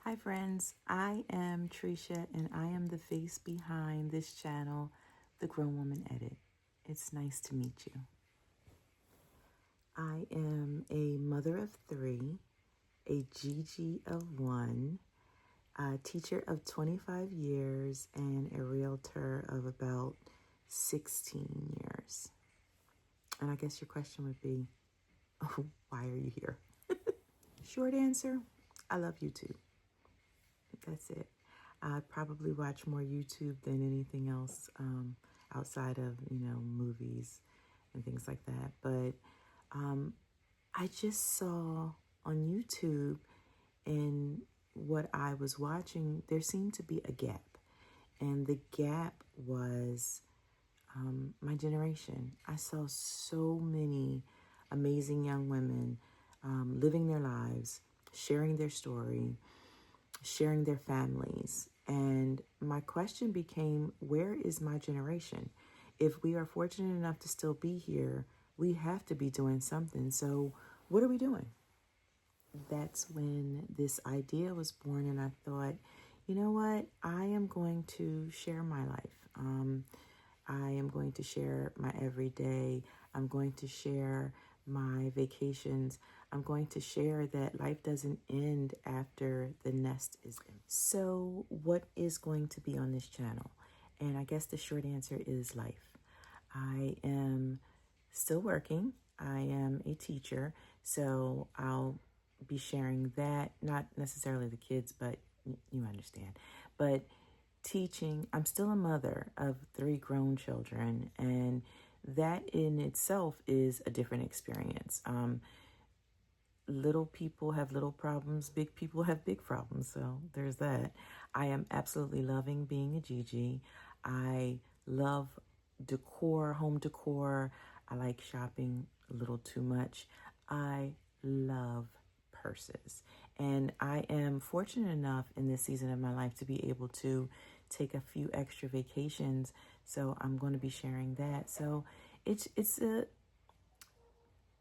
Hi friends, I am Trisha and I am the face behind this channel, The Grown Woman Edit. It's nice to meet you. I am a mother of three, a Gigi of one, a teacher of 25 years, and a realtor of about 16 years. And I guess your question would be, oh, why are you here? Short answer, I love YouTube. That's it. I probably watch more YouTube than anything else outside of, movies and things like that. But I just saw on YouTube in what I was watching, there seemed to be a gap. And the gap was my generation. I saw so many amazing young women living their lives, sharing their story, sharing their families. And my question became, where is my generation? If we are fortunate enough to still be here, we have to be doing something. So, what are we doing? That's when this idea was born, and I thought, you know what? I am going to share my life. I am going to share my everyday. I'm going to share my vacations. I'm going to share that life doesn't end after the nest is in. So, what is going to be on this channel? And I guess the short answer is life. I am still working. I am a teacher, so I'll be sharing that, not necessarily the kids, but you understand. But teaching, I'm still a mother of three grown children, and that in itself is a different experience. Little people have little problems, big people have big problems, so there's that. I am absolutely loving being a Gigi. I love decor, home decor. I like shopping a little too much. I love purses. And I am fortunate enough in this season of my life to be able to take a few extra vacations. So I'm going to be sharing that. So it's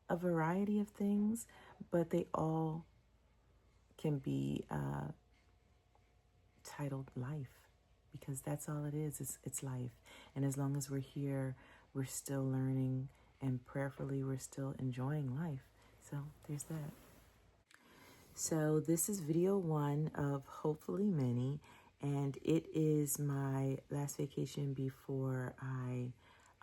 a variety of things, but they all can be titled life, because that's all it is. It's life. And as long as we're here, we're still learning, and prayerfully, we're still enjoying life. So there's that. So this is video one of hopefully many, and it is my last vacation before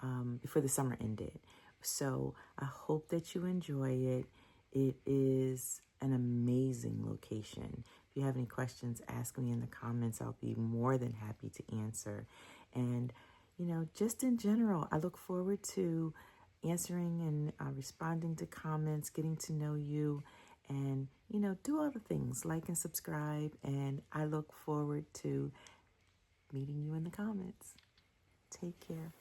the summer ended. So I hope that you enjoy it. It is an amazing location. If you have any questions, ask me in the comments. I'll be more than happy to answer. And, just in general, I look forward to answering and responding to comments, getting to know you, and, do all the things, like and subscribe. And I look forward to meeting you in the comments. Take care.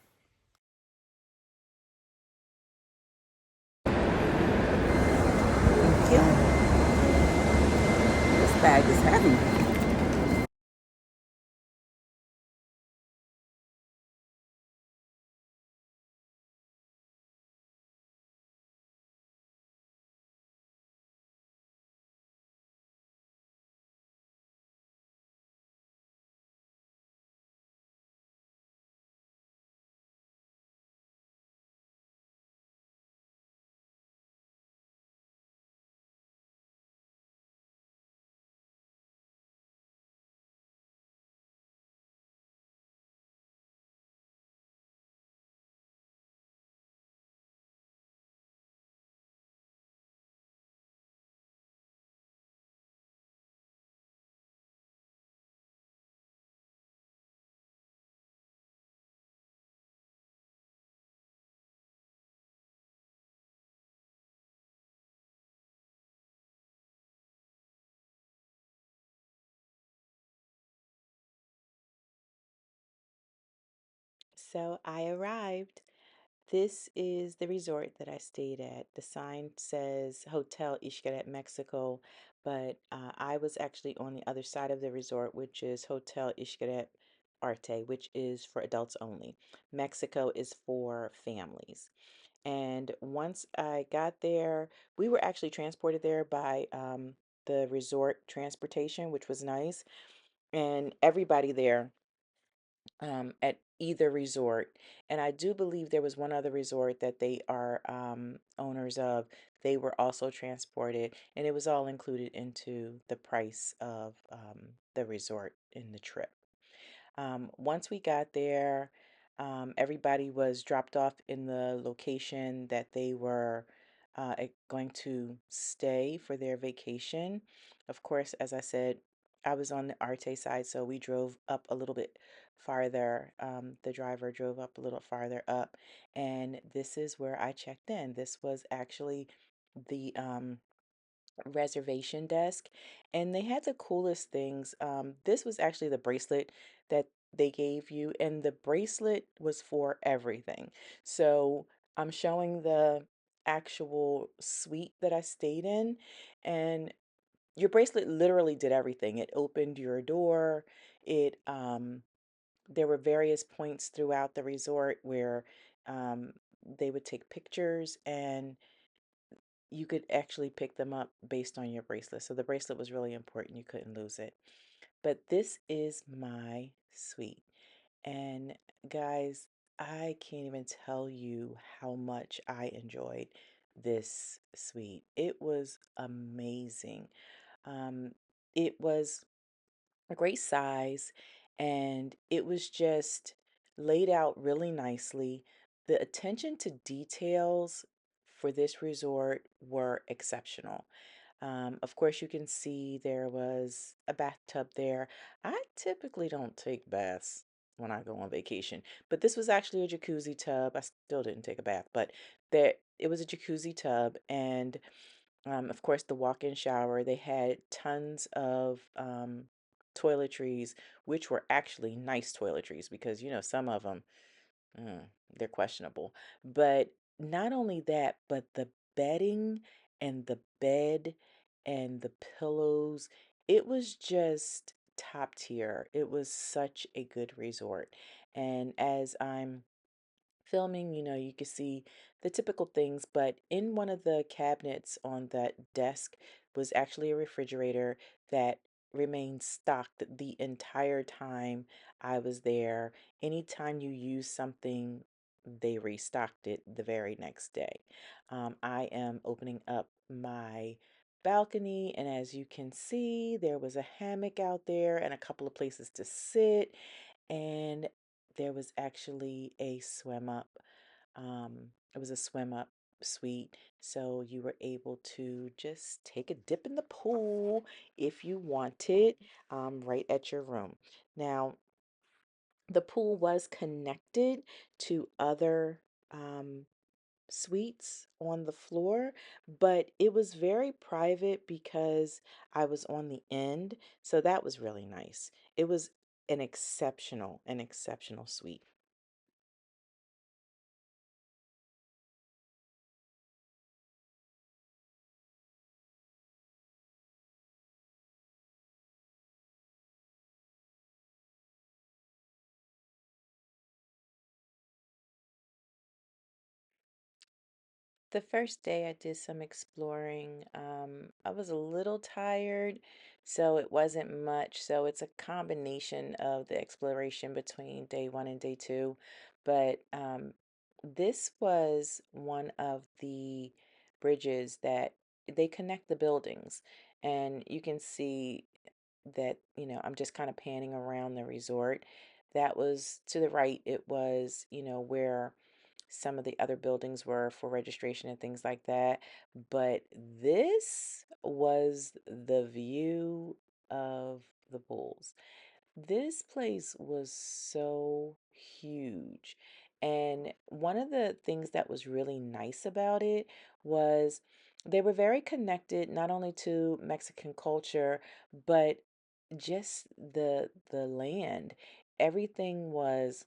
Thank you. This bag is heavy. So I arrived. This is the resort that I stayed at. The sign says Hotel Xcaret, Mexico, but I was actually on the other side of the resort, which is Hotel Xcaret Arte, which is for adults only. Mexico is for families. And once I got there, we were actually transported there by the resort transportation, which was nice. And everybody there at either resort. And I do believe there was one other resort that they are owners of. They were also transported, and it was all included into the price of the resort in the trip. Once we got there, everybody was dropped off in the location that they were going to stay for their vacation. Of course, as I said, I was on the Arte side, so we drove up a little bit farther. The driver drove up a little farther up, and this is where I checked in. This was actually the reservation desk, and they had the coolest things. This was actually the bracelet that they gave you, and the bracelet was for everything. So I'm showing the actual suite that I stayed in, and your bracelet literally did everything. It opened your door. It There were various points throughout the resort where um, they would take pictures, and you could actually pick them up based on your bracelet. So the bracelet was really important. You couldn't lose it. But this is my suite. And guys, I can't even tell you how much I enjoyed this suite. It was amazing. Um, it was a great size, and it was just laid out really nicely. The attention to details for this resort were exceptional. Of course, you can see there was a bathtub there. I typically don't take baths when I go on vacation, but this was actually a jacuzzi tub. I still didn't take a bath, but there it was a jacuzzi tub, and of course, the walk-in shower. They had tons of toiletries, which were actually nice toiletries because, some of them, mm, they're questionable. But not only that, but the bedding and the bed and the pillows, it was just top tier. It was such a good resort. And as I'm filming, you can see the typical things, but in one of the cabinets on that desk was actually a refrigerator that remained stocked the entire time I was there. Anytime you use something, they restocked it the very next day. I am opening up my balcony, and as you can see, there was a hammock out there and a couple of places to sit, and there was actually a swim up. It was a swim up suite, so you were able to just take a dip in the pool if you wanted, right at your room. Now, the pool was connected to other suites on the floor, but it was very private because I was on the end, so that was really nice. It was an exceptional suite. The first day I did some exploring. I was a little tired, so it wasn't much. So it's a combination of the exploration between day one and day two. But this was one of the bridges that they connect the buildings. And you can see that, I'm just kind of panning around the resort. That was to the right, it was, where some of the other buildings were for registration and things like that. But this was the view of the Bulls. This place was so huge. And one of the things that was really nice about it was they were very connected not only to Mexican culture, but just the land. Everything was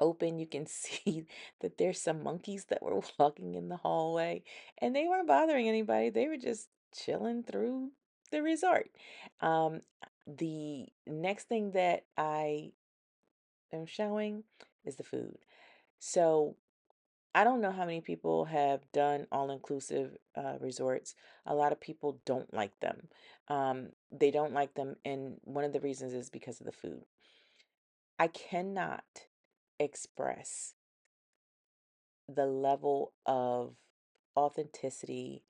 open. You can see that there's some monkeys that were walking in the hallway, and they weren't bothering anybody. They were just chilling through the resort. Um, the next thing that I am showing is the food. So I don't know how many people have done all-inclusive resorts. A lot of people don't like them. They don't like them, and one of the reasons is because of the food. I cannot express the level of authenticity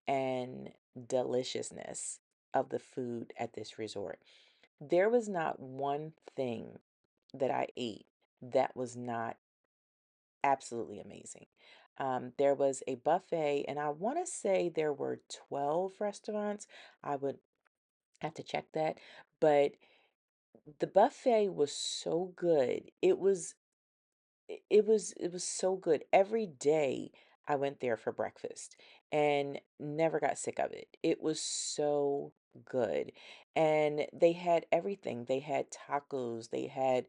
and deliciousness of the food at this resort. There was not one thing that I ate that was not absolutely amazing. There was a buffet, and I want to say there were 12 restaurants. I would have to check that, but the buffet was so good. It was so good. Every day I went there for breakfast and never got sick of it. It was so good. And they had everything. They had tacos, they had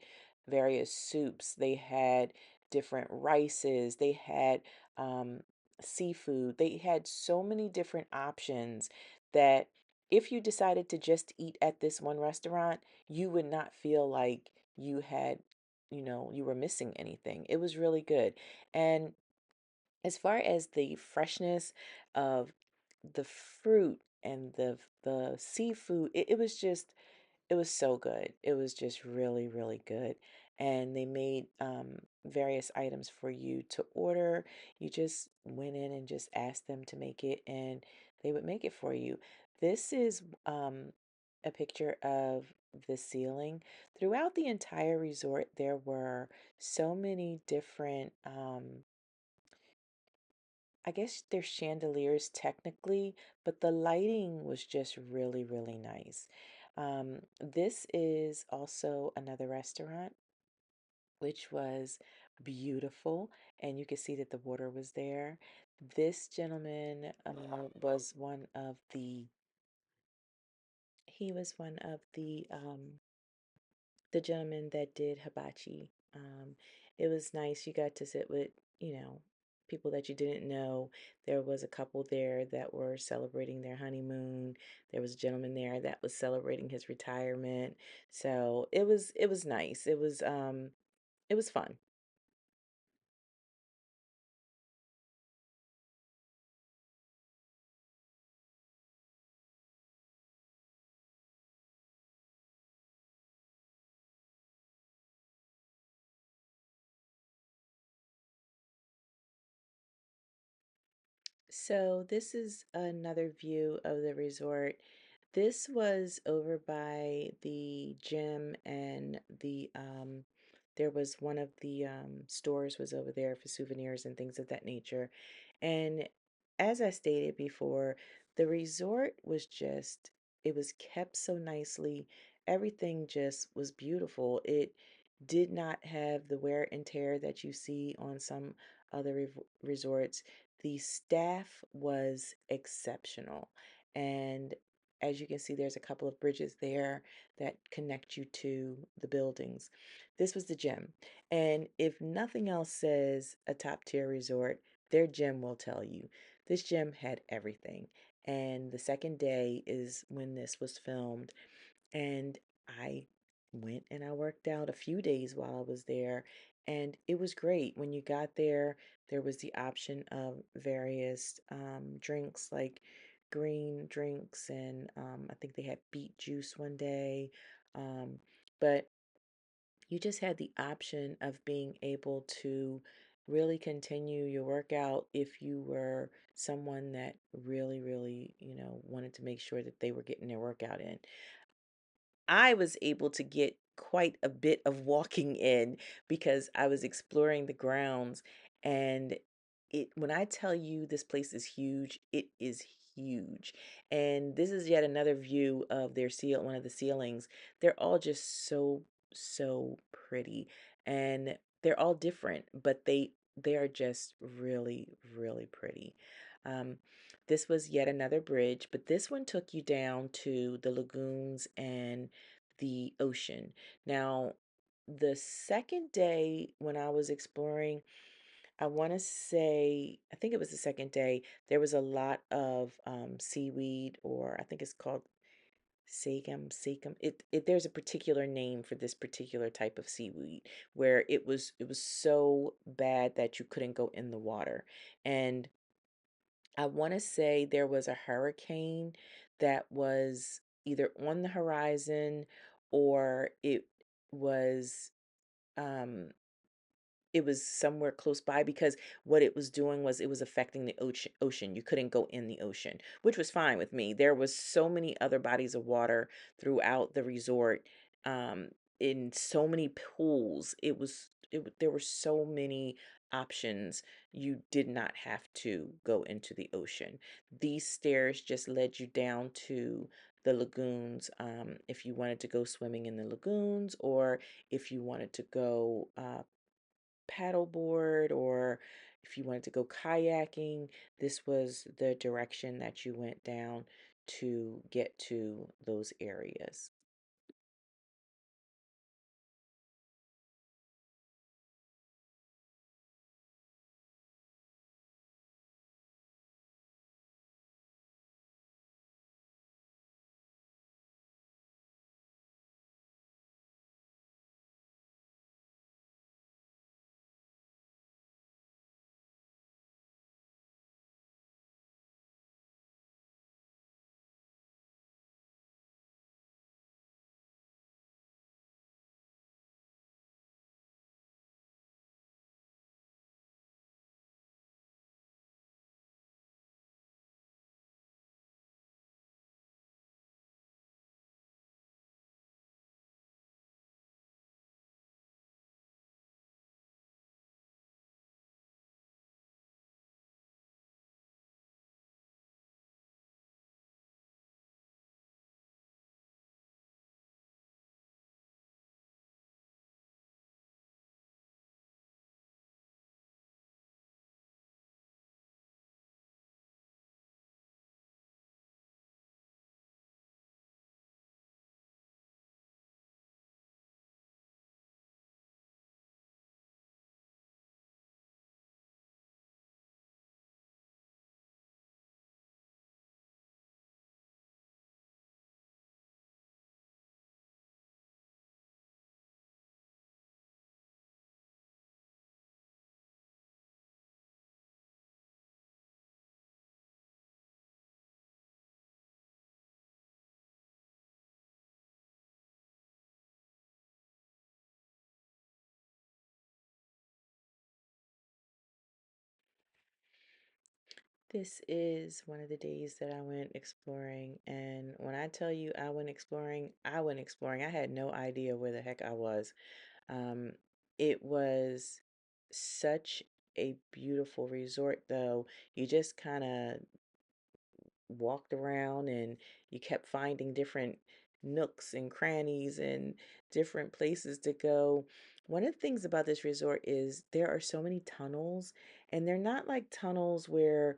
various soups, they had different rices, they had seafood. They had so many different options that if you decided to just eat at this one restaurant, you would not feel like you were missing anything. It was really good. And as far as the freshness of the fruit and the seafood, it was so good. It was just really, really good. And they made various items for you to order. You just went in and just asked them to make it, and they would make it for you. This is a picture of the ceiling. Throughout the entire resort, there were so many different I guess they're chandeliers technically, but the lighting was just really, really nice. This is also another restaurant, which was beautiful, and you could see that the water was there. This gentleman was one of the gentleman that did hibachi. It was nice. You got to sit with, you know, people that you didn't know. There was a couple there that were celebrating their honeymoon. There was a gentleman there that was celebrating his retirement. So it was nice. It was fun. So this is another view of the resort. This was over by the gym and there was one of the stores was over there for souvenirs and things of that nature. And as I stated before, the resort was just it was kept so nicely. Everything just was beautiful. It did not have the wear and tear that you see on some other resorts. The staff was exceptional. And as you can see, there's a couple of bridges there that connect you to the buildings. This was the gym. And if nothing else says a top tier resort, their gym will tell you. This gym had everything. And the second day is when this was filmed. And I went and I worked out a few days while I was there. And it was great. When you got there, there was the option of various drinks like green drinks, and I think they had beet juice one day. Um, but you just had the option of being able to really continue your workout if you were someone that really, really, wanted to make sure that they were getting their workout in. I was able to get quite a bit of walking in because I was exploring the grounds, and when I tell you this place is huge, it is huge. And this is yet another view of one of the ceilings. They're all just so pretty, and they're all different, but they are just really, really pretty. Um, this was yet another bridge, but this one took you down to the lagoons and the ocean. Now, the second day when I was exploring, I want to say, I think it was the second day, there was a lot of seaweed, or I think it's called Sagum. There's a particular name for this particular type of seaweed where it was so bad that you couldn't go in the water. And I want to say there was a hurricane that was either on the horizon or was um it was somewhere close by because what it was doing was it was affecting the ocean. You couldn't go in the ocean, which was fine with me. There was so many other bodies of water throughout the resort, um, in so many pools. There were so many options. You did not have to go into the ocean. These stairs just led you down to the lagoons, if you wanted to go swimming in the lagoons, or if you wanted to go paddleboard, or if you wanted to go kayaking, this was the direction that you went down to get to those areas. This is one of the days that I went exploring, and when I tell you I went exploring. I had no idea where the heck I was. Um, it was such a beautiful resort, though. You just kind of walked around and you kept finding different nooks and crannies and different places to go. One of the things about this resort is there are so many tunnels, and they're not like tunnels where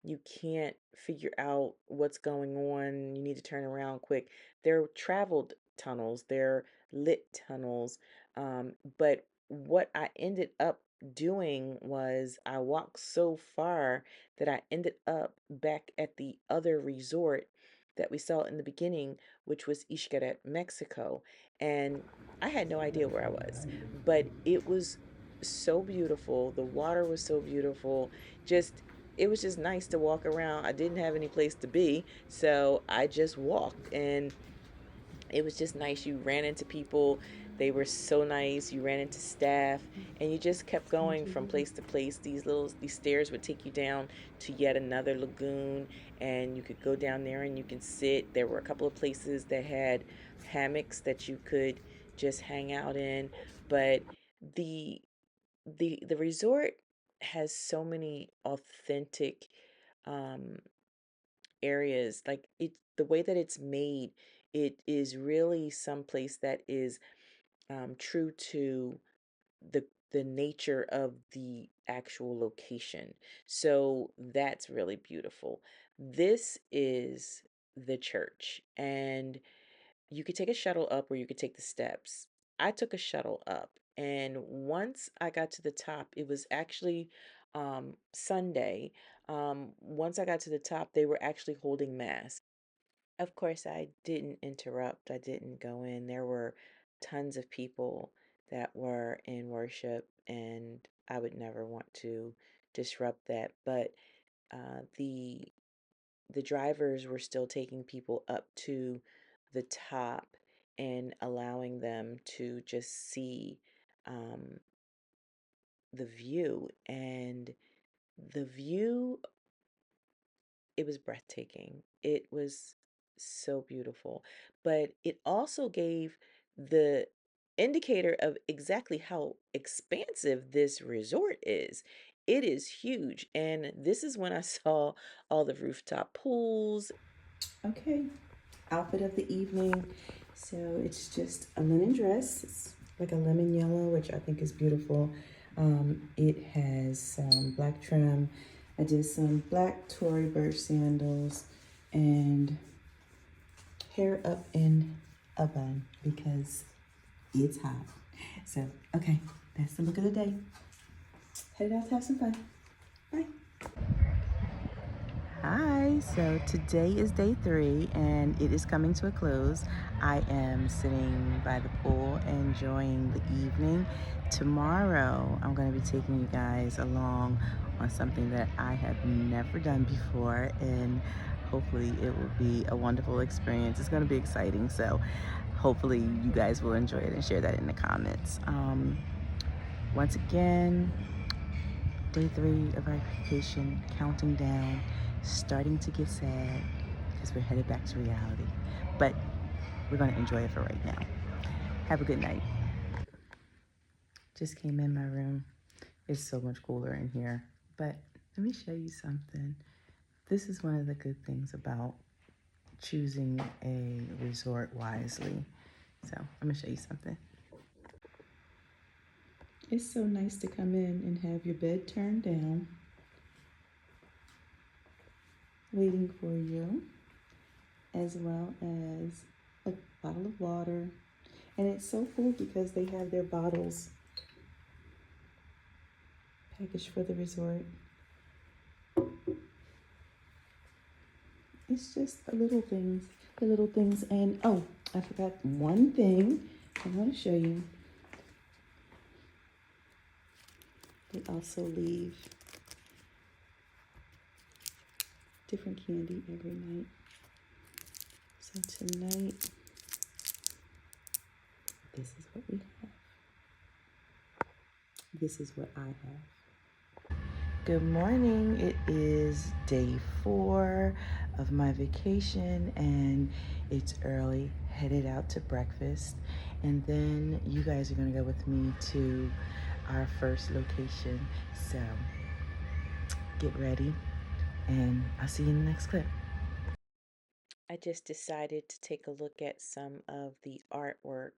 you can't figure out what's going on. You need to turn around quick. They're traveled tunnels, they're lit tunnels. But what I ended up doing was I walked so far that I ended up back at the other resort that we saw in the beginning, which was Xcaret, Mexico. And I had no idea where I was, but it was so beautiful. The water was so beautiful. Just it was just nice to walk around. I didn't have any place to be, so I just walked, and it was just nice. You ran into people, they were so nice. You ran into staff, and you just kept going from place to place. These stairs would take you down to yet another lagoon, and you could go down there and you can sit. There were a couple of places that had hammocks that you could just hang out in, but the the resort has so many authentic um areas. Like, it the way that it's made, it is really someplace that is true to the nature of the actual location. So that's really beautiful. This is the church, and you could take a shuttle up or you could take the steps. I took a shuttle up, and once I got to the top, it was actually Sunday. Once I got to the top, they were actually holding mass. Of course, I didn't interrupt. I didn't go in. There were tons of people that were in worship, and I would never want to disrupt that. But the drivers were still taking people up to the top and allowing them to just see um, the view. And the view, it was breathtaking. It was so beautiful. But it also gave the indicator of exactly how expansive this resort is. It is huge. And this is when I saw all the rooftop pools. Okay, outfit of the evening. So it's just a linen dress. It's like a lemon yellow, which I think is beautiful. It has some black trim. I did some black Tory Burch sandals and hair up in a bun because it's hot. So, okay, that's the look of the day. Headed out to have some fun. Bye. Hi, so today is day 3 and it is coming to a close. I am sitting by the pool enjoying the evening. Tomorrow, I'm going to be taking you guys along on something that I have never done before, and hopefully it will be a wonderful experience. It's going to be exciting, so hopefully you guys will enjoy it and share that in the comments. Once again, day 3 of our vacation, counting down, starting to get sad because we're headed back to reality. But we're going to enjoy it for right now. Have a good night. Just came in my room. It's so much cooler in here. But let me show you something. This is one of the good things about choosing a resort wisely. So I'm going to show you something. It's so nice to come in and have your bed turned down, waiting for you, as well as a bottle of water. And it's so cool because they have their bottles packaged for the resort. It's just the little things. And oh, I forgot one thing I want to show you. They also leave different candy every night. So tonight, this is what we have. This is what I have. Good morning. It is day 4 of my vacation and it's early, headed out to breakfast. And then you guys are going to go with me to our first location. So get ready and I'll see you in the next clip. I just decided to take a look at some of the artwork.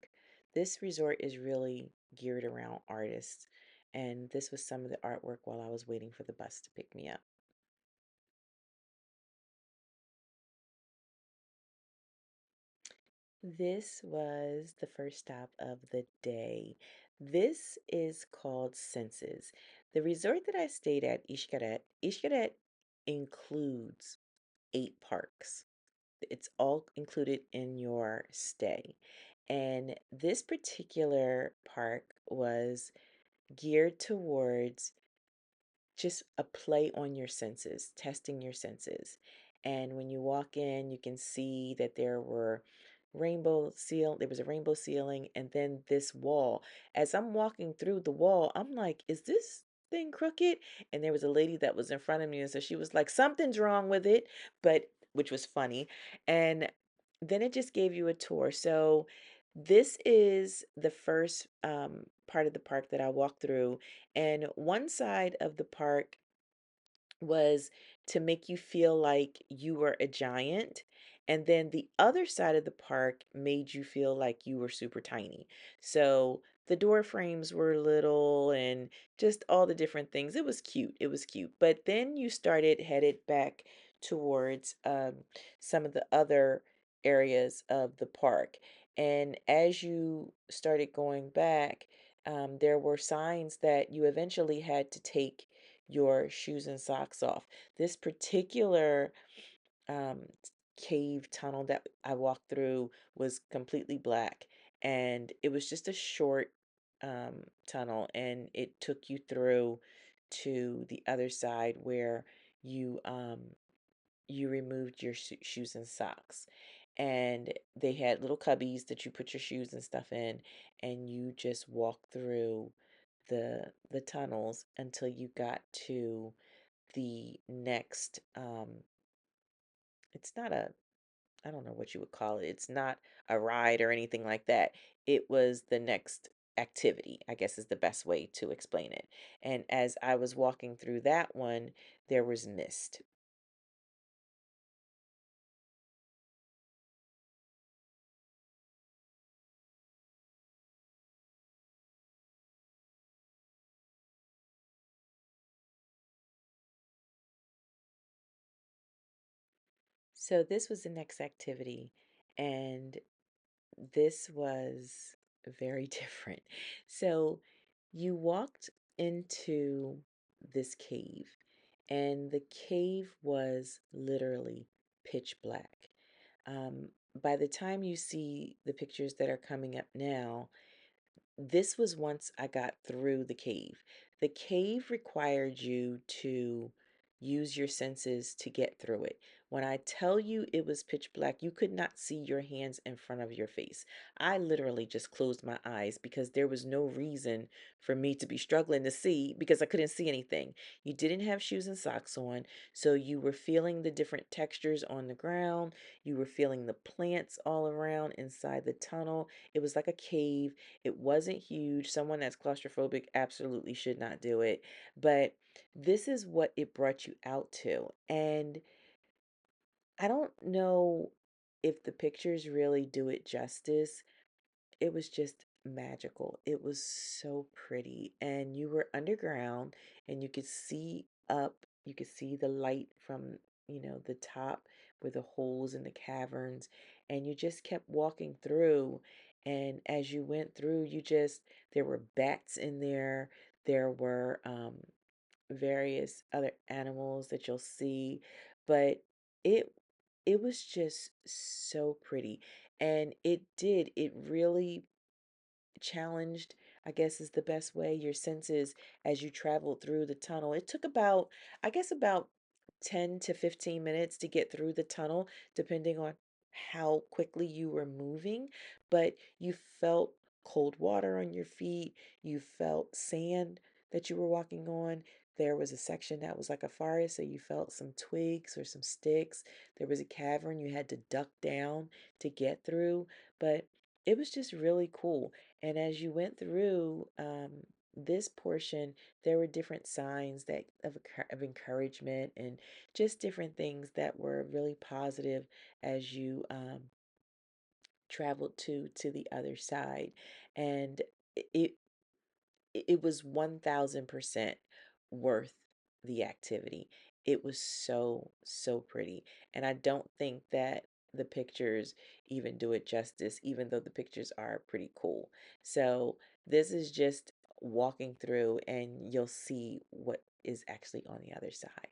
This resort is really geared around artists, and this was some of the artwork while I was waiting for the bus to pick me up. This was the first stop of the day. This is called Senses. The resort that I stayed at, Ishkaret includes 8 parks. It's all included in your stay. And this particular park was geared towards just a play on your senses, testing your senses. And when you walk in, you can see that there was a rainbow ceiling and then this wall. As I'm walking through the wall, I'm like, is this thing crooked? And there was a lady that was in front of me and so she was like, something's wrong with it, but which was funny. And then it just gave you a tour. So this is the first part of the park that I walked through, and one side of the park was to make you feel like you were a giant. And then the other side of the park made you feel like you were super tiny. So the door frames were little and just all the different things. It was cute. It was cute. But then you started headed back towards some of the other areas of the park. And as you started going back, there were signs that you eventually had to take your shoes and socks off. This particular um, cave tunnel that I walked through was completely black, and it was just a short tunnel, and it took you through to the other side where you you removed your shoes and socks. And they had little cubbies that you put your shoes and stuff in, and you just walk through the tunnels until you got to the next it's not a, I don't know what you would call it. It's not a ride or anything like that. It was the next activity, I guess is the best way to explain it. And as I was walking through that one, there was mist. So this was the next activity, and this was very different. So you walked into this cave, and the cave was literally pitch black. By the time you see the pictures that are coming up now, this was once I got through the cave. The cave required you to use your senses to get through it. When I tell you it was pitch black, you could not see your hands in front of your face. I literally just closed my eyes because there was no reason for me to be struggling to see because I couldn't see anything. You didn't have shoes and socks on, so you were feeling the different textures on the ground. You were feeling the plants all around inside the tunnel. It was like a cave. It wasn't huge. Someone that's claustrophobic absolutely should not do it. But this is what it brought you out to. And I don't know if the pictures really do it justice. It was just magical. It was so pretty. And you were underground and you could see up, you could see the light from, the top where the holes in the caverns. And you just kept walking through. And as you went through, there were bats in there. There were various other animals that you'll see. But it, it was just so pretty. And it really challenged, I guess is the best way, your senses as you traveled through the tunnel. It took about, I guess, about 10 to 15 minutes to get through the tunnel, depending on how quickly you were moving. But you felt cold water on your feet, you felt sand that you were walking on. There was a section that was like a forest, so you felt some twigs or some sticks. There was a cavern you had to duck down to get through, but it was just really cool. And as you went through this portion, there were different signs of encouragement and just different things that were really positive as you traveled to the other side. And it it was 1000% worth the activity. It was so, so pretty. And I don't think that the pictures even do it justice, even though the pictures are pretty cool. So this is just walking through, and you'll see what is actually on the other side.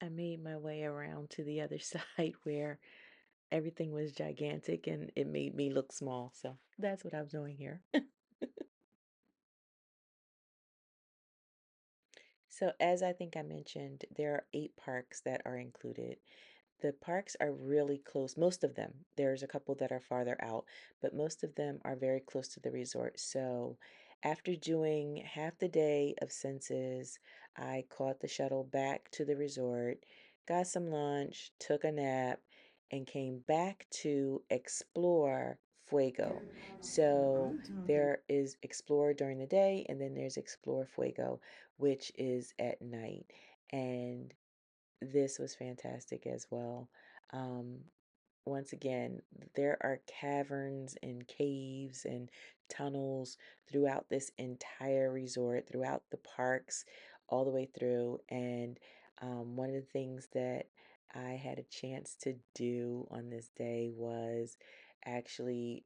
I made my way around to the other side where everything was gigantic and it made me look small. So that's what I was doing here. So, as I think I mentioned, there are 8 parks that are included. The parks are really close, most of them. There's a couple that are farther out, but most of them are very close to the resort. So, after doing half the day of census, I caught the shuttle back to the resort, got some lunch, took a nap, and came back to explore Fuego. So, there is Explore during the day, and then there's Explore Fuego, which is at night. And this was fantastic as well. Um, Once again, there are caverns and caves and tunnels throughout this entire resort, throughout the parks, all the way through. And one of the things that I had a chance to do on this day was actually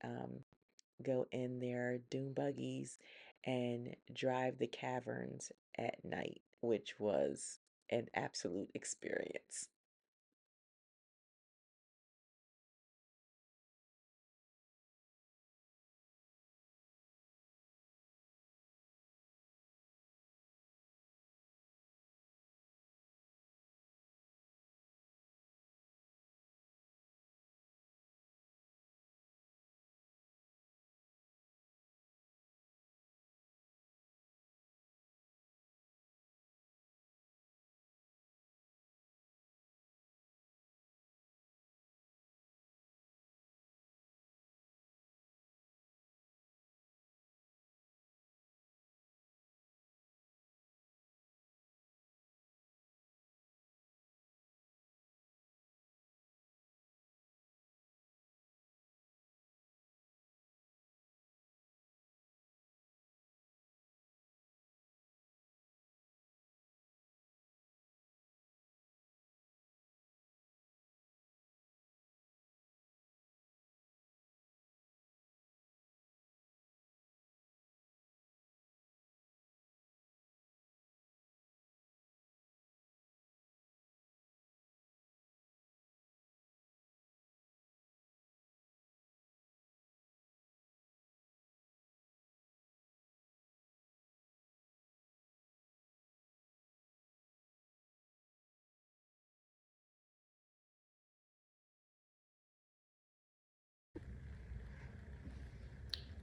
go in their dune buggies and drive the caverns at night, which was an absolute experience.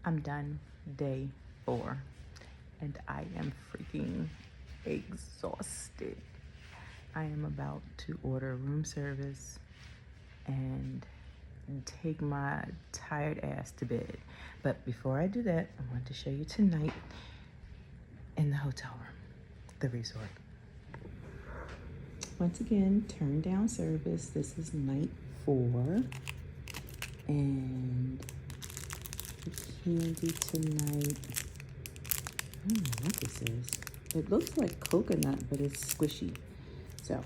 I'm done day 4 and I am freaking exhausted. I am about to order room service and take my tired ass to bed. But before I do that, I want to show you tonight in the hotel room, the resort. Once again, turn down service. This is night 4. And the candy tonight, I don't know what this is. It looks like coconut, but it's squishy. So,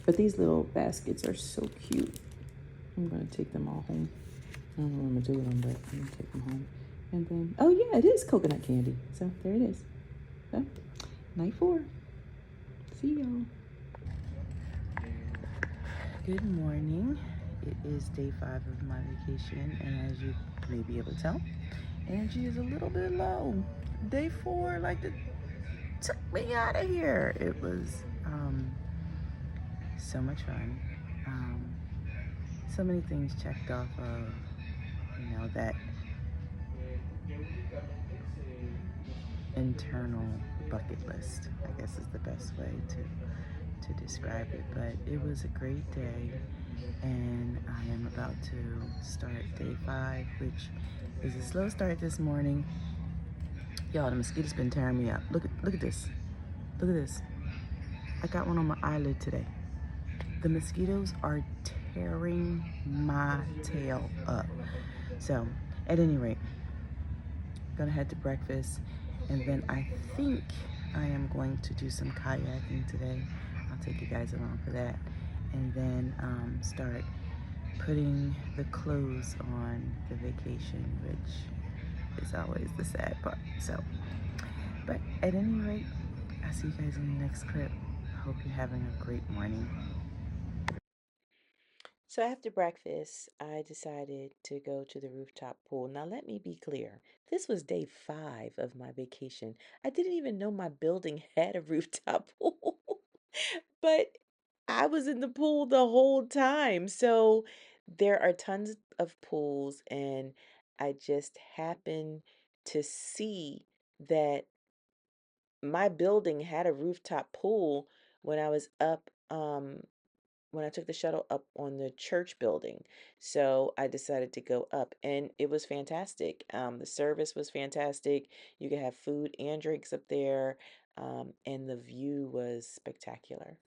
but these little baskets are so cute. I'm gonna take them all home. I don't know what I'm gonna do with them, but I'm gonna take them home. And then, oh yeah, it is coconut candy. So there it is. So, night 4. See y'all. Good morning. It is day 5 of my vacation, and as you may be able to tell, energy is a little bit low. Day 4, like, it took me out of here. It was so much fun. So many things checked off of, that internal bucket list, I guess is the best way to describe it. But it was a great day, and I am about to start day 5, which is a slow start this morning. Y'all, the mosquitoes been tearing me up. Look at this. Look at this. I got one on my eyelid today. The mosquitoes are tearing my tail up. So, at any rate, gonna head to breakfast, and then I think I am going to do some kayaking today. I'll take you guys along for that, and then start putting the clothes on the vacation, which is always the sad part. So, but at any rate, I'll see you guys in the next clip. hope you're having a great morning. So after breakfast, I decided to go to the rooftop pool. Now, let me be clear. This was day 5 of my vacation. I didn't even know my building had a rooftop pool, but I was in the pool the whole time. So there are tons of pools, and I just happened to see that my building had a rooftop pool when I was up when I took the shuttle up on the church building. So I decided to go up, and it was fantastic. The service was fantastic. You could have food and drinks up there, and the view was spectacular.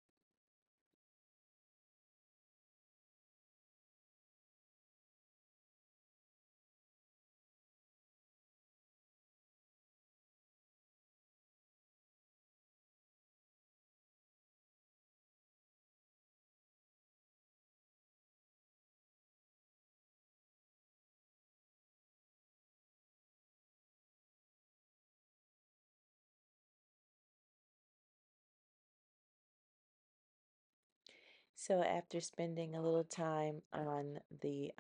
So after spending a little time on the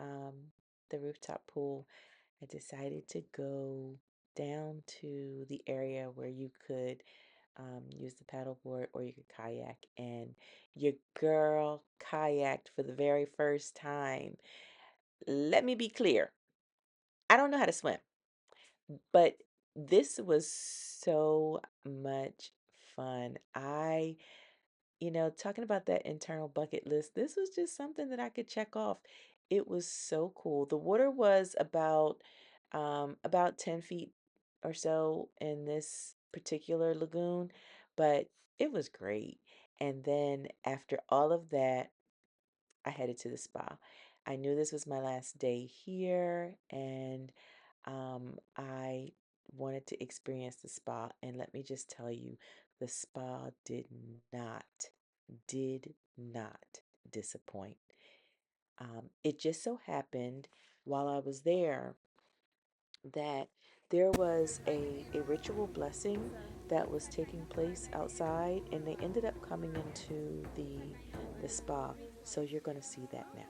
rooftop pool, I decided to go down to the area where you could use the paddleboard or you could kayak. And your girl kayaked for the very first time. Let me be clear, I don't know how to swim, but this was so much fun. Talking about that internal bucket list, this was just something that I could check off. It was so cool. The water was about 10 feet or so in this particular lagoon, but it was great. And then after all of that, I headed to the spa. I knew this was my last day here, and I wanted to experience the spa. And let me just tell you, the spa not, did not disappoint. It just so happened while I was there that there was a ritual blessing that was taking place outside, and they ended up coming into the spa. So you're going to see that now.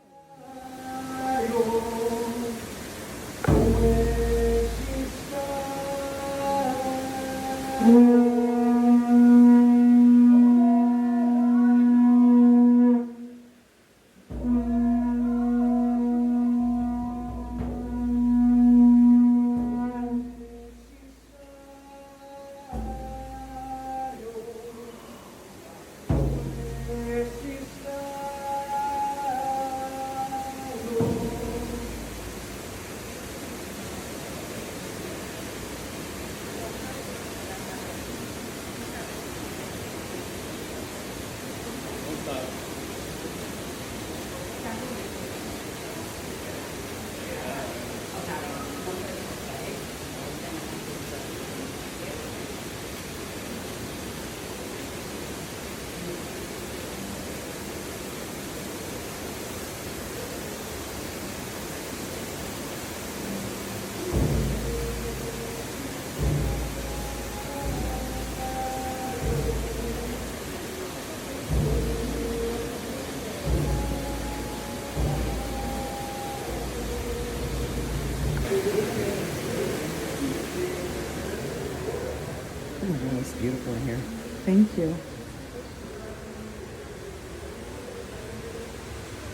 Oh, it's beautiful in here. Thank you.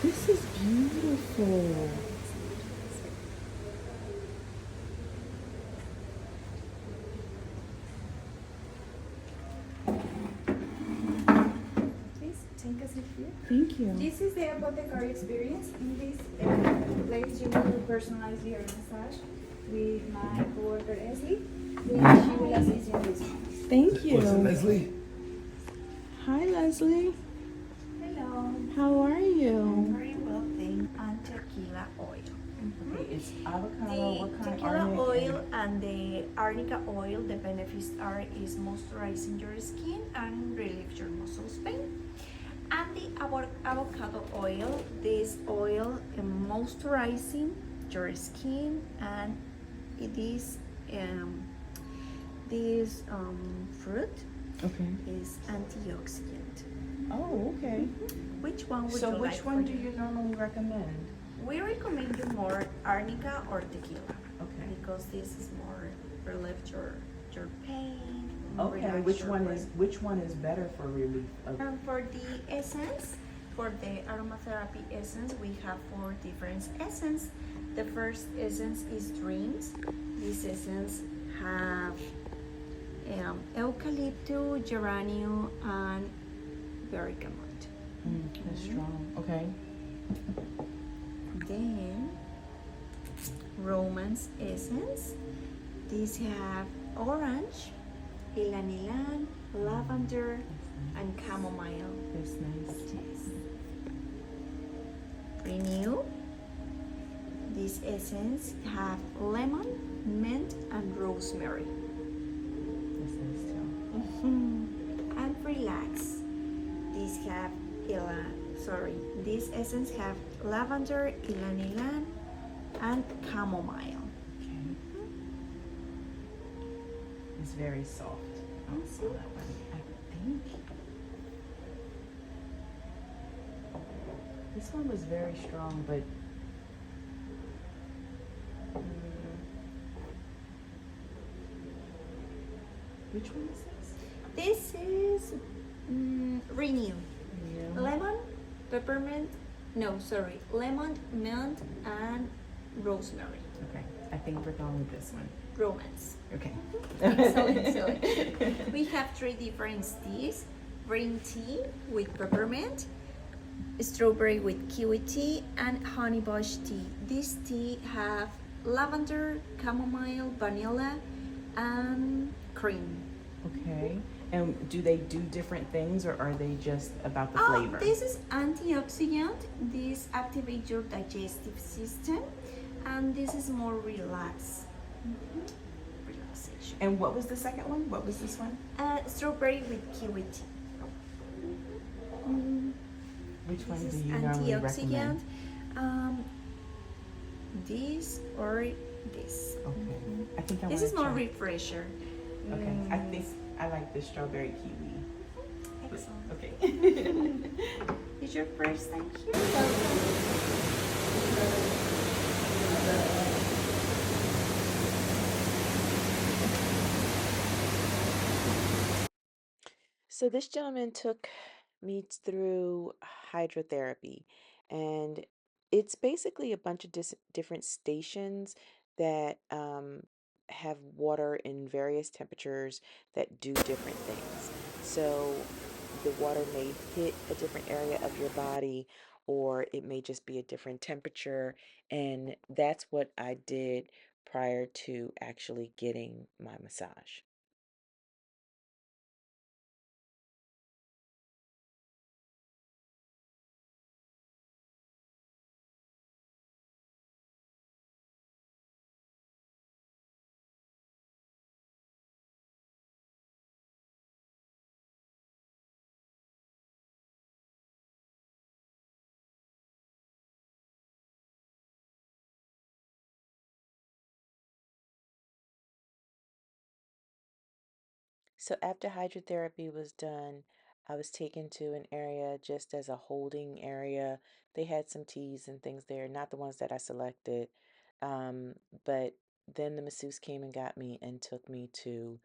This is beautiful. Please take a seat here. Thank you. This is the apothecary experience. In this place, you will personalize your massage with my coworker Leslie. Then she will assist you in this one. Thank you. Leslie? Hi, Leslie. Hello. How are you? Very well, thank and tequila oil. Okay, it's avocado. The What kind tequila of oil and the arnica oil, the benefits are is moisturizing your skin and relieve your muscles pain. And the avocado oil, this oil moisturizing your skin, and it is this fruit Okay. is antioxidant. Oh, okay. Which one would So you like? which one do you normally recommend? We recommend you more arnica or tequila. Okay. Because this is more relieve your pain. Okay. relax Which your one brain. is which one is better for relief of? And for the essence, for the aromatherapy essence, we have 4 different essence. The first essence is dreams. This essence have eucalyptus, geranium, and bergamot. That's strong. Okay. Then romance essence. These have orange, ylang ylang, lavender, and chamomile. That's nice. Yes. Renew. This essence have lemon, mint, and rosemary. That's nice too. And relax. These have this essence have lavender, ylang ylang, and chamomile. Okay. It's very soft. Also, that one, I think. This one was very strong, but which one is this? This is Renew. Yeah. Lemon, peppermint, lemon, mint, and rosemary. Okay, I think we're going with this one. Romance. Okay. Excellent. We have 3 different teas: green tea with peppermint, strawberry with kiwi tea, and honeybush tea. This tea have lavender, chamomile, vanilla, and cream. Okay. And do they do different things, or are they just about the flavor? This is antioxidant. This activates your digestive system, and this is more relaxed. Relaxation. And what was the second one? What was this one? Strawberry with kiwi tea. Which one This do is you normally antioxidant. recommend? This or this. Okay. I think I This wanna is more try. refresher. Okay. I think I like the strawberry kiwi. Excellent. Okay. Is your first time here? So this gentleman took me through hydrotherapy, and it's basically a bunch of different stations that have water in various temperatures that do different things. So the water may hit a different area of your body, or it may just be a different temperature, and that's what I did prior to actually getting my massage. So after hydrotherapy was done, I was taken to an area just as a holding area. They had some teas and things there, not the ones that I selected. Um, but then the masseuse came and got me and took me to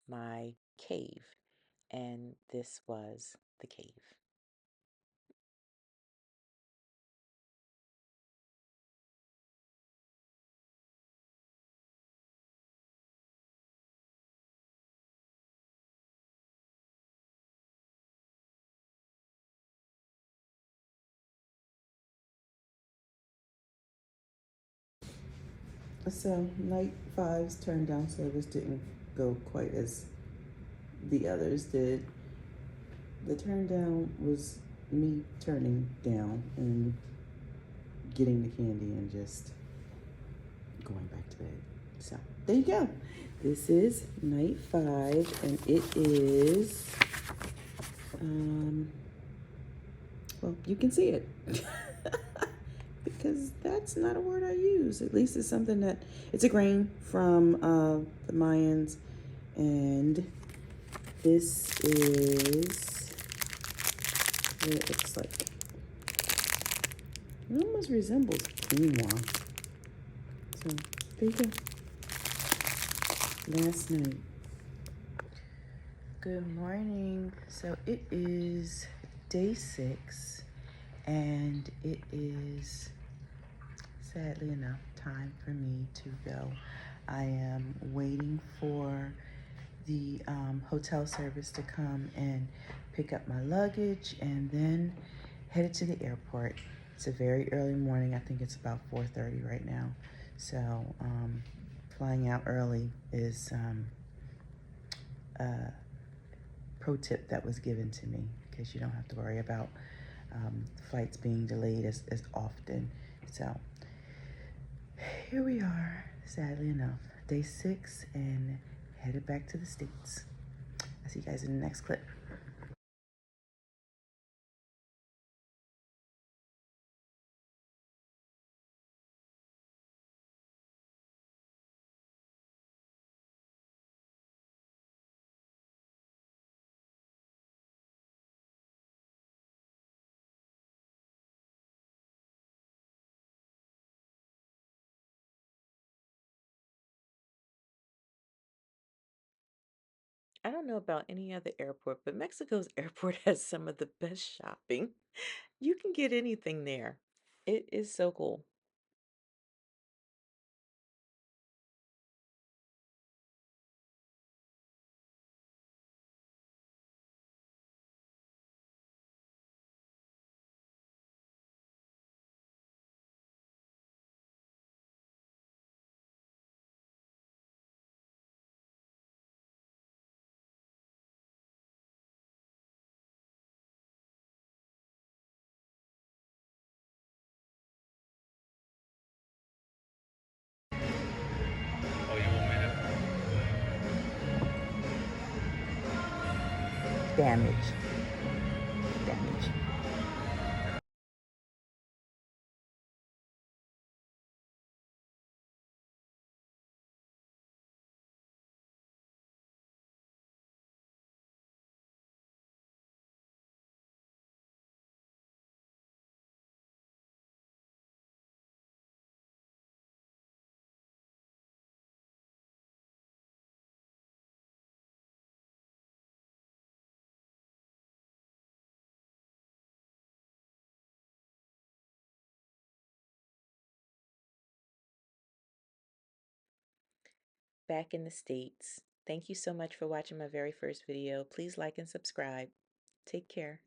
my cave. And this was the cave. So night five's turn down service didn't go quite as the others did. The turn down was me turning down and getting the candy and just going back to bed. So there you go. This is night 5, and it is well, you can see it. Because that's not a word I use. At least it's something that, it's a grain from the Mayans, and this is what it looks like. It almost resembles quinoa. So there you go. Last night. Good morning. So it is day 6, and it is, sadly enough, time for me to go. I am waiting for the hotel service to come and pick up my luggage, and then headed to the airport. It's a very early morning. I think it's about 4:30 right now. So flying out early is a pro tip that was given to me, because you don't have to worry about flights being delayed as often. So here we are, sadly enough, day 6, and headed back to the States. I'll see you guys in the next clip. I don't know about any other airport, but Mexico's airport has some of the best shopping. You can get anything there. It is so cool. Damage. Damage. Back in the States. Thank you so much for watching my very first video. Please like and subscribe. Take care.